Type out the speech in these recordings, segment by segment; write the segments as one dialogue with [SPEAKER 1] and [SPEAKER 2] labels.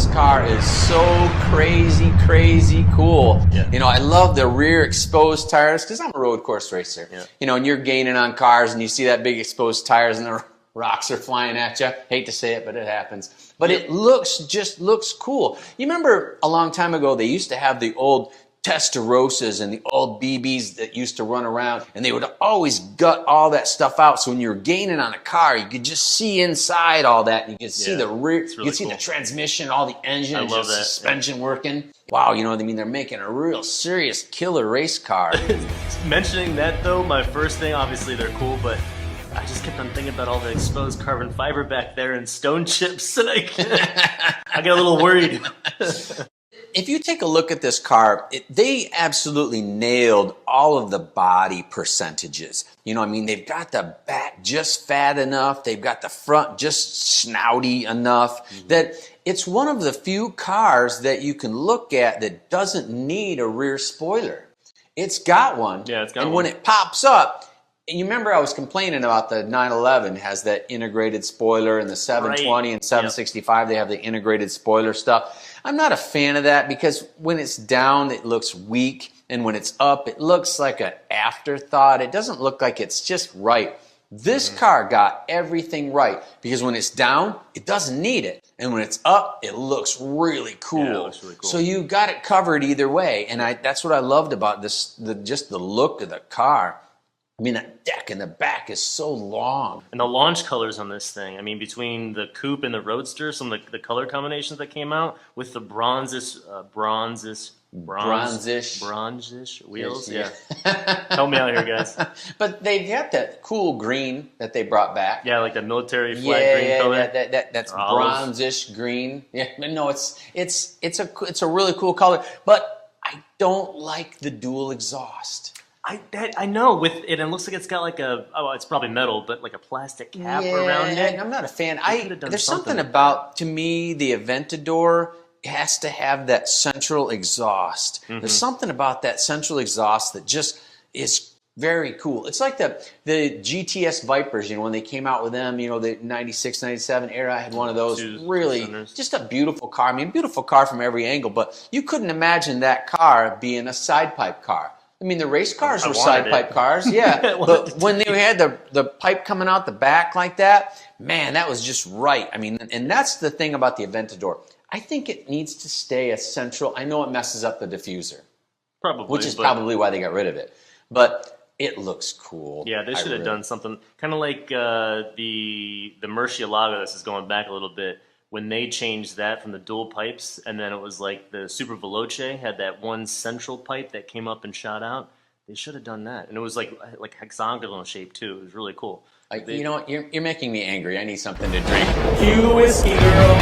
[SPEAKER 1] this car is so crazy cool.
[SPEAKER 2] Yeah.
[SPEAKER 1] You know, I love the rear exposed tires because I'm a road course racer.
[SPEAKER 2] Yeah.
[SPEAKER 1] You know, and you're gaining on cars and you see that big exposed tires and the rocks are flying at you. Hate to say it, but it happens. But it just looks cool. You remember a long time ago they used to have the old Testarossas and the old BBs that used to run around, and they would always gut all that stuff out. So when you were gaining on a car, you could just see inside all that, and you could see the rear,
[SPEAKER 2] really
[SPEAKER 1] you could see
[SPEAKER 2] cool.
[SPEAKER 1] the transmission, all the engine,
[SPEAKER 2] I
[SPEAKER 1] and
[SPEAKER 2] love
[SPEAKER 1] just
[SPEAKER 2] that.
[SPEAKER 1] suspension working. Wow, you know what I mean? They're making a real serious killer race car.
[SPEAKER 2] Mentioning that though, my first thing, obviously they're cool, but I just kept on thinking about all the exposed carbon fiber back there and stone chips, and I got a little worried.
[SPEAKER 1] If you take a look at this car, they absolutely nailed all of the body percentages. You know what I mean? They've got the back just fat enough. They've got the front just snouty enough that it's one of the few cars that you can look at that doesn't need a rear spoiler. It's got one.
[SPEAKER 2] Yeah, it's got
[SPEAKER 1] and
[SPEAKER 2] one.
[SPEAKER 1] when it pops up, and you remember I was complaining about the 911 has that integrated spoiler, and the 720 and 765, they have the integrated spoiler stuff. I'm not a fan of that because when it's down, it looks weak, and when it's up, it looks like an afterthought. It doesn't look like it's just right. This car got everything right because when it's down, it doesn't need it, and when it's up, it looks really cool.
[SPEAKER 2] Yeah, it looks really cool.
[SPEAKER 1] So you got it covered either way, and that's what I loved about this. Just the look of the car. I mean, that deck in the back is so long.
[SPEAKER 2] And the launch colors on this thing, I mean, between the coupe and the roadster, some of the color combinations that came out with the bronzish wheels.
[SPEAKER 1] Yeah.
[SPEAKER 2] Help me out here, guys.
[SPEAKER 1] But they've got that cool green that they brought back.
[SPEAKER 2] Yeah, like the military flag green color.
[SPEAKER 1] That's bronzish green. Yeah, no, it's a really cool color. But I don't like the dual exhaust.
[SPEAKER 2] I know with it, and it looks like it's got like it's probably metal, but like a plastic cap around it.
[SPEAKER 1] I'm not a fan. There's
[SPEAKER 2] something
[SPEAKER 1] something about, to me, the Aventador has to have that central exhaust. There's something about that central exhaust that just is very cool. It's like the GTS Vipers, you know, when they came out with them, you know, the 96, 97 era, I had one of those. Really, just a beautiful car. I mean, beautiful car from every angle, but you couldn't imagine that car being a side pipe car. I mean, the race cars were side pipe cars, yeah. But when they had the pipe coming out the back like that, man, that was just right. I mean, and that's the thing about the Aventador. I think it needs to stay a central. I know it messes up the diffuser,
[SPEAKER 2] Probably,
[SPEAKER 1] which is probably why they got rid of it. But it looks cool.
[SPEAKER 2] Yeah, they should have done something kind of like the Murcielago. This is going back a little bit. When they changed that from the dual pipes, and then it was like the Super Veloce had that one central pipe that came up and shot out. They should have done that, and it was like hexagonal shape too. It was really cool.
[SPEAKER 1] You know what? You're making me angry. I need something to drink. Cue the whiskey, girl.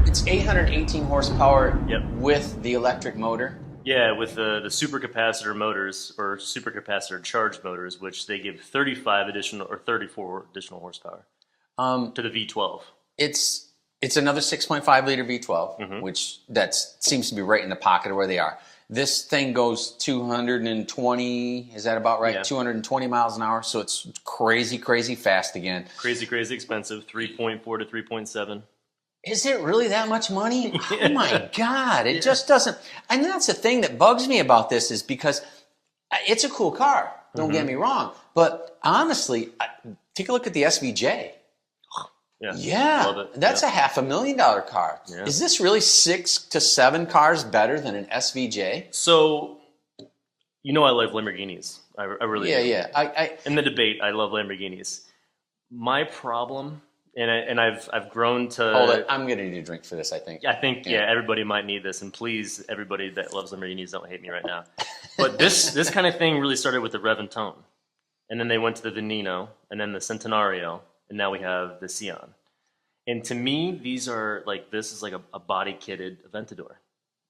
[SPEAKER 1] It's 818 horsepower with the electric motor.
[SPEAKER 2] Yeah, with the supercapacitor motors or supercapacitor charged motors, which they give 35 additional or 34 additional horsepower to the V12.
[SPEAKER 1] It's another 6.5 liter V12, which seems to be right in the pocket of where they are. This thing goes 220. Is that about right?
[SPEAKER 2] Yeah.
[SPEAKER 1] 220 miles an hour. So it's crazy fast again.
[SPEAKER 2] Crazy expensive. 3.4 to 3.7.
[SPEAKER 1] Is it really that much money? Oh my God, it just doesn't. And that's the thing that bugs me about this is because it's a cool car, don't get me wrong. But honestly, take a look at the SVJ. Yeah,
[SPEAKER 2] love it.
[SPEAKER 1] That's a $500,000 car.
[SPEAKER 2] Yeah.
[SPEAKER 1] Is this really 6 to 7 cars better than an SVJ?
[SPEAKER 2] So, you know I love Lamborghinis. I really do.
[SPEAKER 1] Yeah.
[SPEAKER 2] In the debate, I love Lamborghinis. My problem... And I've grown to...
[SPEAKER 1] Hold it. I'm going to need a drink for this, I think.
[SPEAKER 2] I think, everybody might need this. And please, everybody that loves Lamborghinis, don't hate me right now. But this kind of thing really started with the Rev and Tone. And then they went to the Veneno, and then the Centenario, and now we have the Sian. And to me, these are this is like a body-kitted Aventador.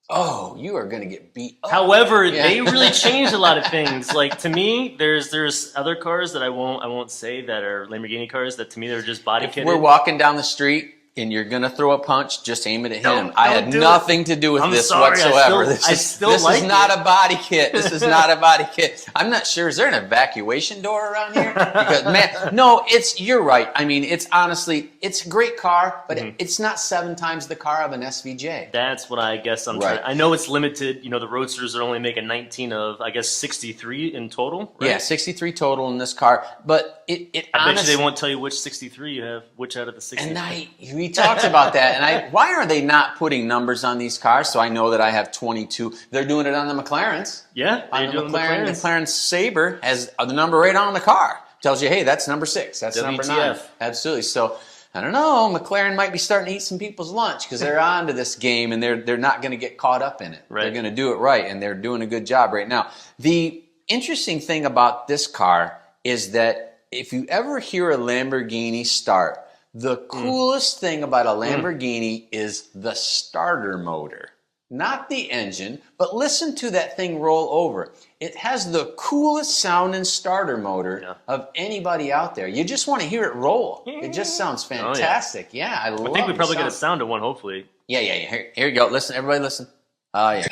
[SPEAKER 1] Oh, you are going to get beat up.
[SPEAKER 2] However, they really changed a lot of things. Like to me, there's other cars that I won't say that are Lamborghini cars that to me they're just body kitted.
[SPEAKER 1] We're walking down the street and you're gonna throw a punch, just aim it at him.
[SPEAKER 2] Don't
[SPEAKER 1] I had
[SPEAKER 2] do
[SPEAKER 1] nothing to do with this
[SPEAKER 2] sorry,
[SPEAKER 1] whatsoever.
[SPEAKER 2] I still
[SPEAKER 1] this
[SPEAKER 2] like
[SPEAKER 1] is not
[SPEAKER 2] it.
[SPEAKER 1] a body kit. This is not a body kit. I'm not sure. Is there an evacuation door around here? Because man, no, you're right. I mean, it's honestly, it's a great car, but it's not 7 times the car of an SVJ.
[SPEAKER 2] That's what I guess I'm trying. I know it's limited. You know, the Roadsters are only making 19 of, I guess, 63 in total. Right?
[SPEAKER 1] Yeah, 63 total in this car, but
[SPEAKER 2] I bet you they won't tell you which 63 you have, which out of the 63.
[SPEAKER 1] And we talked about that, and why are they not putting numbers on these cars? So I know that I have 22. They're doing it on the McLarens.
[SPEAKER 2] Yeah,
[SPEAKER 1] on the McLaren Sabre has the number right on the car. Tells you, hey, that's number 6. That's
[SPEAKER 2] WTF.
[SPEAKER 1] number 9. Absolutely. So I don't know. McLaren might be starting to eat some people's lunch because they're on to this game, and they're not going to get caught up in it.
[SPEAKER 2] Right.
[SPEAKER 1] They're going to do it right, and they're doing a good job right now. The interesting thing about this car is that if you ever hear a Lamborghini start, the coolest thing about a Lamborghini is the starter motor. Not the engine, but listen to that thing roll over. It has the coolest sounding starter motor of anybody out there. You just want to hear it roll. It just sounds fantastic. I love it.
[SPEAKER 2] I think we probably get a sound of one, hopefully.
[SPEAKER 1] Yeah. Here you go. Listen, everybody listen. Oh, yeah.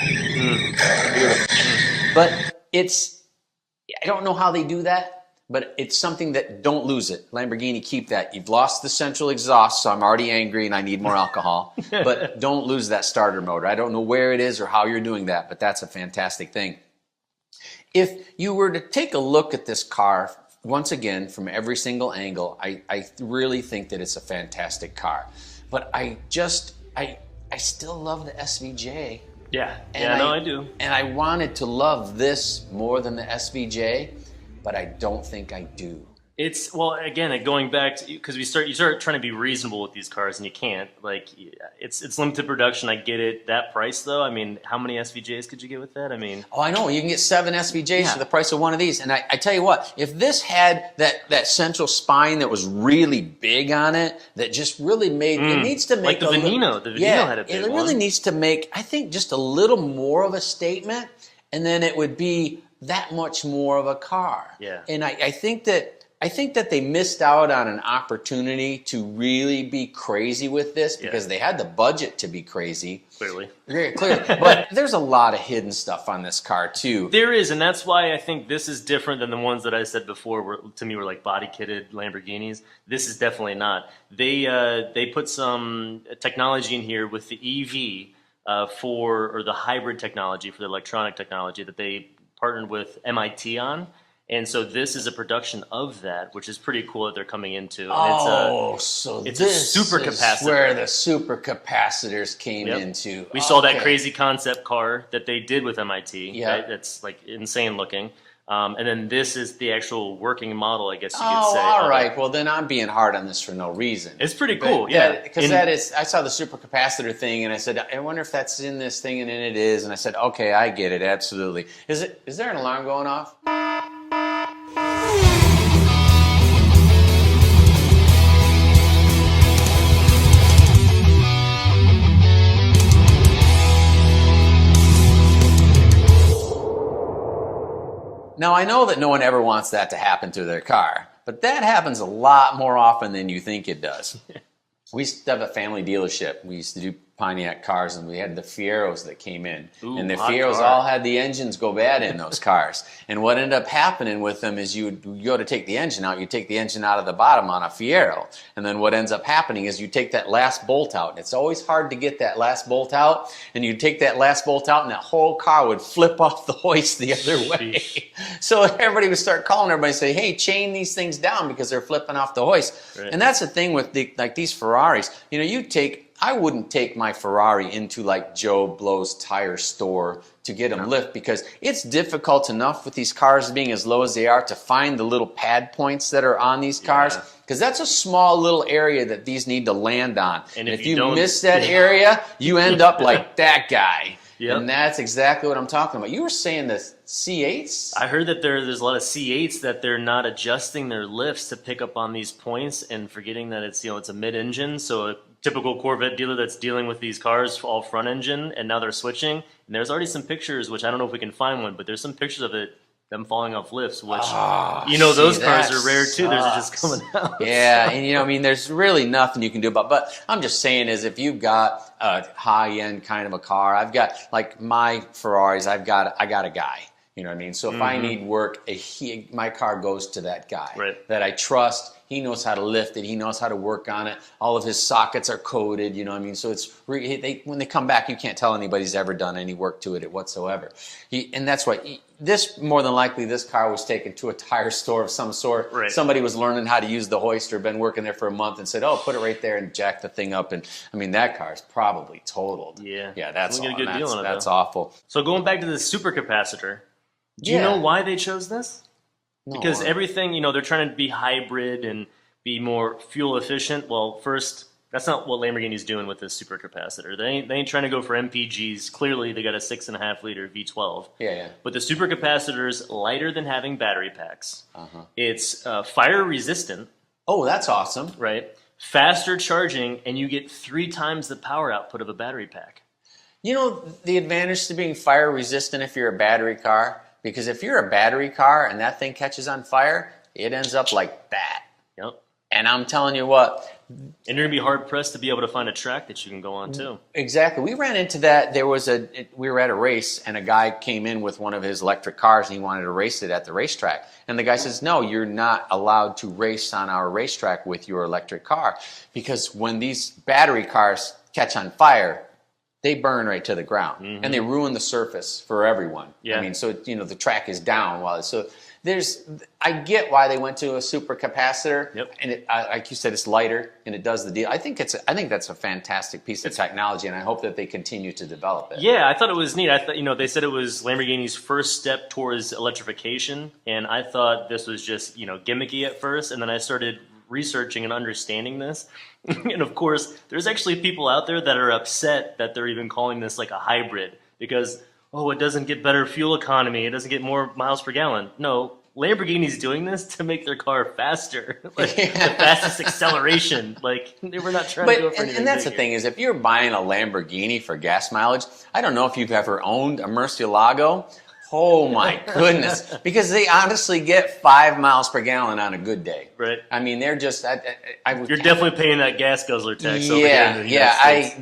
[SPEAKER 1] Beautiful. But I don't know how they do that. But it's something that, don't lose it. Lamborghini, keep that. You've lost the central exhaust, so I'm already angry and I need more alcohol. But don't lose that starter motor. I don't know where it is or how you're doing that, but that's a fantastic thing. If you were to take a look at this car, once again, from every single angle, I really think that it's a fantastic car. But I still love the SVJ.
[SPEAKER 2] Yeah, I do.
[SPEAKER 1] And I wanted to love this more than the SVJ. But I don't think I do.
[SPEAKER 2] It's, well, again, going back to, because you start trying to be reasonable with these cars, and you can't. Like, it's limited production. I get it. That price, though, I mean, how many SVJs could you get with that? I mean,
[SPEAKER 1] oh, I know. You can get 7 SVJs for the price of one of these. And I tell you what, if this had that central spine that was really big on it, that just really made it needs to make
[SPEAKER 2] like the Veneno. The Veneno had a big one.
[SPEAKER 1] It really needs to make, I think, just a little more of a statement, and then it would be that much more of a car.
[SPEAKER 2] Yeah.
[SPEAKER 1] And I think that they missed out on an opportunity to really be crazy with this because they had the budget to be crazy.
[SPEAKER 2] Clearly.
[SPEAKER 1] Very clearly. But there's a lot of hidden stuff on this car too.
[SPEAKER 2] There is, and that's why I think this is different than the ones that I said before, to me were like body-kitted Lamborghinis. This is definitely not. They put some technology in here with the EV or the hybrid technology for the electronic technology that they partnered with MIT on, and so this is a production of that, which is pretty cool that they're coming into. And
[SPEAKER 1] it's
[SPEAKER 2] this
[SPEAKER 1] a
[SPEAKER 2] super
[SPEAKER 1] is
[SPEAKER 2] capacitor.
[SPEAKER 1] Where the super capacitors came into.
[SPEAKER 2] We saw that crazy concept car that they did with MIT.
[SPEAKER 1] Yeah,
[SPEAKER 2] right? That's like insane looking. And then this is the actual working model, I guess you could say.
[SPEAKER 1] Oh, all right. Well, then I'm being hard on this for no reason.
[SPEAKER 2] It's pretty cool, yeah.
[SPEAKER 1] Because I saw the supercapacitor thing, and I said, I wonder if that's in this thing, and then it is. And I said, okay, I get it, absolutely. Is there an alarm going off? Now, I know that no one ever wants that to happen to their car, but that happens a lot more often than you think it does. We used to have a family dealership. We used to do Pontiac cars, and we had the Fieros that came in.
[SPEAKER 2] Ooh,
[SPEAKER 1] and the Fieros all had the engines go bad in those cars. And what ended up happening with them is you go to take the engine out, you take the engine out of the bottom on a Fiero. And then what ends up happening is you take that last bolt out. And it's always hard to get that last bolt out. And you take that last bolt out, and that whole car would flip off the hoist the other way. So everybody would start calling everybody and say, hey, chain these things down because they're flipping off the hoist. Right. And that's the thing with these Ferraris. You know, I wouldn't take my Ferrari into like Joe Blow's tire store to get them lift because it's difficult enough with these cars being as low as they are to find the little pad points that are on these cars because that's a small little area that these need to land on. And if you miss that area, you end up like that guy. Yep. And that's exactly what I'm talking about. You were saying the C8s?
[SPEAKER 2] I heard that there's a lot of C8s that they're not adjusting their lifts to pick up on these points and forgetting that it's a mid-engine. So a typical Corvette dealer that's dealing with these cars all front engine, and now they're switching. And there's already some pictures, which I don't know if we can find one, but there's some pictures of it them falling off lifts, which
[SPEAKER 1] see,
[SPEAKER 2] those cars
[SPEAKER 1] that
[SPEAKER 2] are rare too. Those are just
[SPEAKER 1] sucks.
[SPEAKER 2] coming out.
[SPEAKER 1] Yeah, and I mean, there's really nothing you can do about. But I'm just saying, is if you've got a high end kind of a car, I've got like my Ferraris. I got a guy. You know what I mean? So if I need work, my car goes to that guy that I trust. He knows how to lift it. He knows how to work on it. All of his sockets are coded. You know what I mean? So it's when they come back, you can't tell anybody's ever done any work to it whatsoever. And that's why more than likely, this car was taken to a tire store of some sort.
[SPEAKER 2] Right.
[SPEAKER 1] Somebody was learning how to use the hoister, been working there for a month, and said, "Oh, put it right there and jack the thing up." And I mean, that car is probably totaled.
[SPEAKER 2] Yeah,
[SPEAKER 1] that's
[SPEAKER 2] get a good deal on it,
[SPEAKER 1] that's
[SPEAKER 2] though.
[SPEAKER 1] awful.
[SPEAKER 2] So going back to the supercapacitor, do you know why they chose this?
[SPEAKER 1] No.
[SPEAKER 2] Because everything, they're trying to be hybrid and be more fuel efficient. Well, first, that's not what Lamborghini's doing with this supercapacitor. They ain't trying to go for MPGs. Clearly, they got a 6.5 liter V12.
[SPEAKER 1] Yeah.
[SPEAKER 2] But the supercapacitor's lighter than having battery packs. It's fire resistant.
[SPEAKER 1] Oh, that's awesome.
[SPEAKER 2] Right. Faster charging, and you get 3 times the power output of a battery pack.
[SPEAKER 1] You know the advantage to being fire resistant if you're a battery car? Because if you're a battery car and that thing catches on fire, it ends up like that.
[SPEAKER 2] Yep.
[SPEAKER 1] And I'm telling you what.
[SPEAKER 2] And you're going to be hard-pressed to be able to find a track that you can go on, too.
[SPEAKER 1] Exactly. We ran into that. We were at a race, and a guy came in with one of his electric cars, and he wanted to race it at the racetrack. And the guy says, "No, you're not allowed to race on our racetrack with your electric car. Because when these battery cars catch on fire, they burn right to the ground, and they ruin the surface for everyone.
[SPEAKER 2] Yeah.
[SPEAKER 1] I mean, so the track is down I get why they went to a super capacitor, and like you said, it's lighter and it does the deal. I think that's a fantastic piece of technology, and I hope that they continue to develop it.
[SPEAKER 2] Yeah, I thought it was neat. I thought they said it was Lamborghini's first step towards electrification, and I thought this was just gimmicky at first, and then I started researching and understanding this. And of course, there's actually people out there that are upset that they're even calling this like a hybrid because, it doesn't get better fuel economy, it doesn't get more miles per gallon. No, Lamborghini's doing this to make their car faster, the fastest acceleration. Like, we're not trying to go for anything
[SPEAKER 1] and that's
[SPEAKER 2] bigger.
[SPEAKER 1] the thing is, if you're buying a Lamborghini for gas mileage, I don't know if you've ever owned a Murcielago. Oh my goodness! Because they honestly get 5 miles per gallon on a good day.
[SPEAKER 2] Right.
[SPEAKER 1] I mean, they're just.
[SPEAKER 2] You're definitely paying that gas guzzler tax over here in the United States.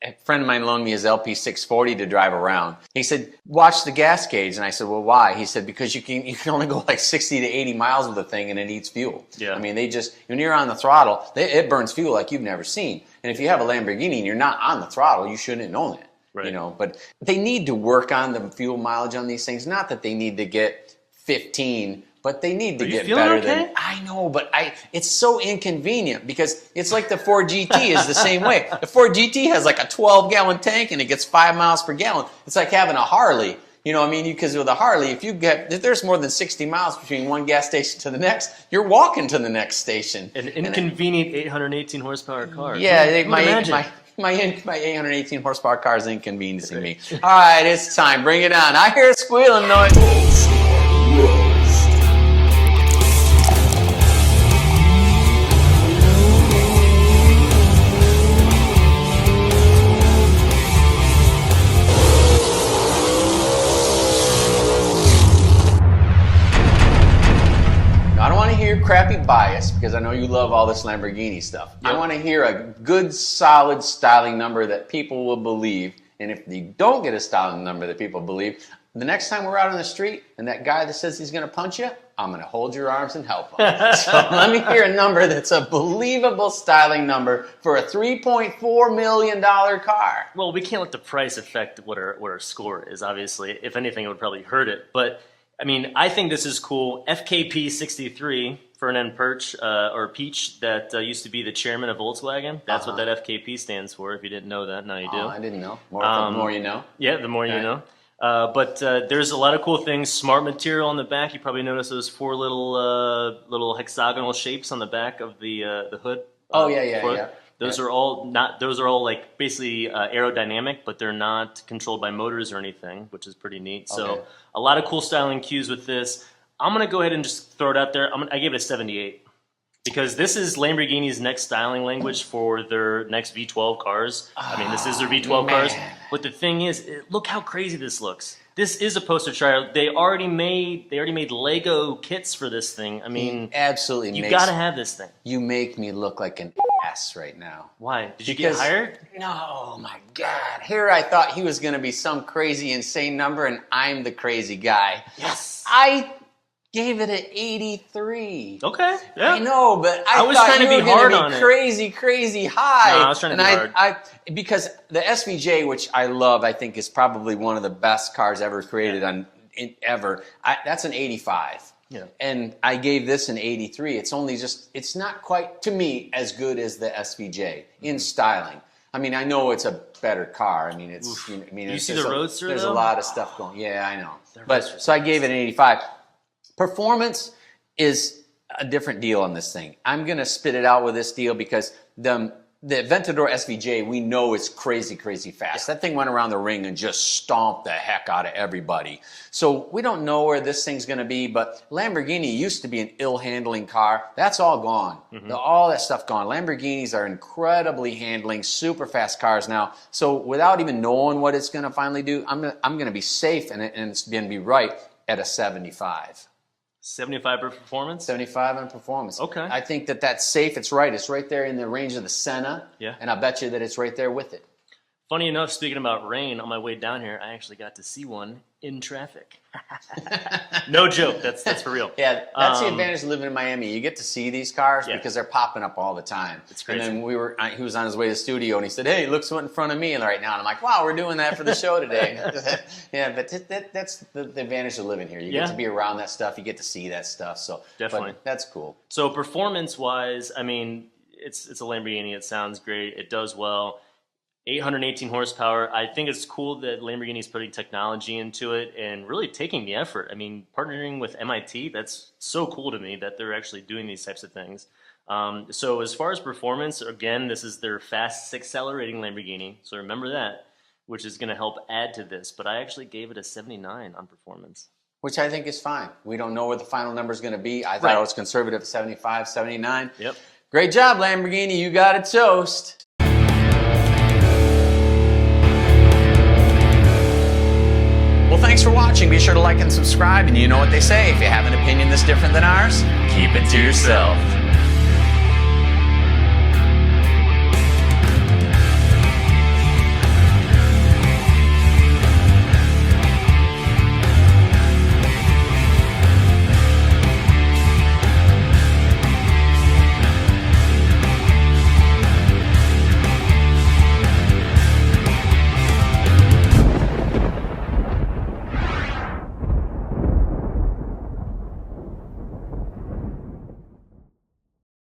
[SPEAKER 1] A friend of mine loaned me his LP640 to drive around. He said, "Watch the gas gauge," and I said, "Well, why?" He said, "Because you can only go like 60 to 80 miles with the thing, and it eats fuel."
[SPEAKER 2] Yeah.
[SPEAKER 1] I mean, when you're on the throttle, it burns fuel like you've never seen. And if you have a Lamborghini and you're not on the throttle, you shouldn't own it.
[SPEAKER 2] Right.
[SPEAKER 1] But they need to work on the fuel mileage on these things. Not that they need to get 15, but they need to get better than. I know, but it's so inconvenient because it's like the Ford GT is the same way. The Ford GT has like a 12-gallon tank and it gets 5 miles per gallon. It's like having a Harley. Because with a Harley, if there's more than 60 miles between one gas station to the next, you're walking to the next station.
[SPEAKER 2] An inconvenient 818 horsepower car.
[SPEAKER 1] Yeah, my 818 horsepower car is inconveniencing me. All right, it's time. Bring it on. I hear a squealing noise. I don't want to hear crappy bias because I know you love all this Lamborghini stuff. Yep. I want to hear a good, solid styling number that people will believe. And if you don't get a styling number that people believe, the next time we're out on the street and that guy that says he's going to punch you, I'm going to hold your arms and help him. So let me hear a number that's a believable styling number for a $3.4 million car.
[SPEAKER 2] Well, we can't let the price affect what our score is, obviously. If anything, it would probably hurt it. But I mean, I think this is cool. FKP 63, Ferdinand Perch, or Peach, that used to be the chairman of Volkswagen. That's what that FKP stands for. If you didn't know that, now you do.
[SPEAKER 1] Oh, I didn't know. The more you know.
[SPEAKER 2] Yeah, the more you know. But there's a lot of cool things. Smart material on the back. You probably noticed those 4 little hexagonal shapes on the back of the hood.
[SPEAKER 1] Yeah.
[SPEAKER 2] Those are all like basically aerodynamic, but they're not controlled by motors or anything, which is pretty neat.
[SPEAKER 1] Okay.
[SPEAKER 2] So a lot of cool styling cues with this. I'm gonna go ahead and just throw it out there. I gave it a 78. Because this is Lamborghini's next styling language for their next V12 cars. I mean, this is their V12 cars. But the thing is, look how crazy this looks. This is a poster child. They already made Lego kits for this thing. I mean,
[SPEAKER 1] absolutely,
[SPEAKER 2] you got to have this thing.
[SPEAKER 1] You make me look like an ass right now.
[SPEAKER 2] Why? Did you get hired?
[SPEAKER 1] No, my God. Here I thought he was going to be some crazy, insane number, and I'm the crazy guy.
[SPEAKER 2] Yes.
[SPEAKER 1] I gave it an 83.
[SPEAKER 2] Okay. Yeah.
[SPEAKER 1] I know, but I
[SPEAKER 2] was
[SPEAKER 1] thought
[SPEAKER 2] trying to
[SPEAKER 1] you
[SPEAKER 2] be
[SPEAKER 1] were going
[SPEAKER 2] hard
[SPEAKER 1] to
[SPEAKER 2] on
[SPEAKER 1] be
[SPEAKER 2] it.
[SPEAKER 1] crazy, crazy high.
[SPEAKER 2] No, I was trying to be hard.
[SPEAKER 1] Because the SVJ, which I love, I think is probably one of the best cars ever created ever. That's an 85.
[SPEAKER 2] Yeah.
[SPEAKER 1] And I gave this an 83. It's not quite, to me, as good as the SVJ in styling. I mean, I know it's a better car. I mean, it's.
[SPEAKER 2] Oof.
[SPEAKER 1] I mean,
[SPEAKER 2] You see the Roadster,
[SPEAKER 1] there's
[SPEAKER 2] though?
[SPEAKER 1] a lot of stuff going. Yeah, I know.
[SPEAKER 2] Roadster's
[SPEAKER 1] So I gave it an 85. Performance is a different deal on this thing. I'm going to spit it out with this deal because the Aventador SVJ, we know it's crazy, crazy fast. That thing went around the ring and just stomped the heck out of everybody. So we don't know where this thing's going to be, but Lamborghini used to be an ill-handling car. That's all gone. All that stuff gone. Lamborghinis are incredibly handling, super fast cars now. So without even knowing what it's going to finally do, I'm going to be safe and it's going to be right at a 75.
[SPEAKER 2] 75 for performance?
[SPEAKER 1] 75 on performance.
[SPEAKER 2] Okay.
[SPEAKER 1] I think that's safe. It's right. It's right there in the range of the Senna.
[SPEAKER 2] Yeah.
[SPEAKER 1] And I bet you that it's right there with it.
[SPEAKER 2] Funny enough, speaking about rain, on my way down here, I actually got to see one in traffic. No joke. That's for real.
[SPEAKER 1] Yeah, that's the advantage of living in Miami. You get to see these cars
[SPEAKER 2] Yeah.
[SPEAKER 1] because they're popping up all the time.
[SPEAKER 2] It's crazy.
[SPEAKER 1] And then he was on his way to the studio and he said, "Hey, look what's in front of me right now." And I'm like, "Wow, we're doing that for the show today." Yeah, but that's the advantage of living here. You get to be around that stuff. You get to see that stuff. So
[SPEAKER 2] Definitely.
[SPEAKER 1] but that's cool.
[SPEAKER 2] So performance-wise, I mean, it's a Lamborghini. It sounds great. It does well. 818 horsepower. I think it's cool that Lamborghini's putting technology into it and really taking the effort. I mean, partnering with MIT, that's so cool to me that they're actually doing these types of things. So as far as performance, again, this is their fast accelerating Lamborghini. So remember that, which is going to help add to this. But I actually gave it a 79 on performance.
[SPEAKER 1] Which I think is fine. We don't know what the final number is going to be. I thought it was conservative at 75, 79.
[SPEAKER 2] Yep.
[SPEAKER 1] Great job, Lamborghini. You got it toast. Well, thanks for watching. Be sure to like and subscribe. And you know what they say, if you have an opinion that's different than ours, keep it to yourself.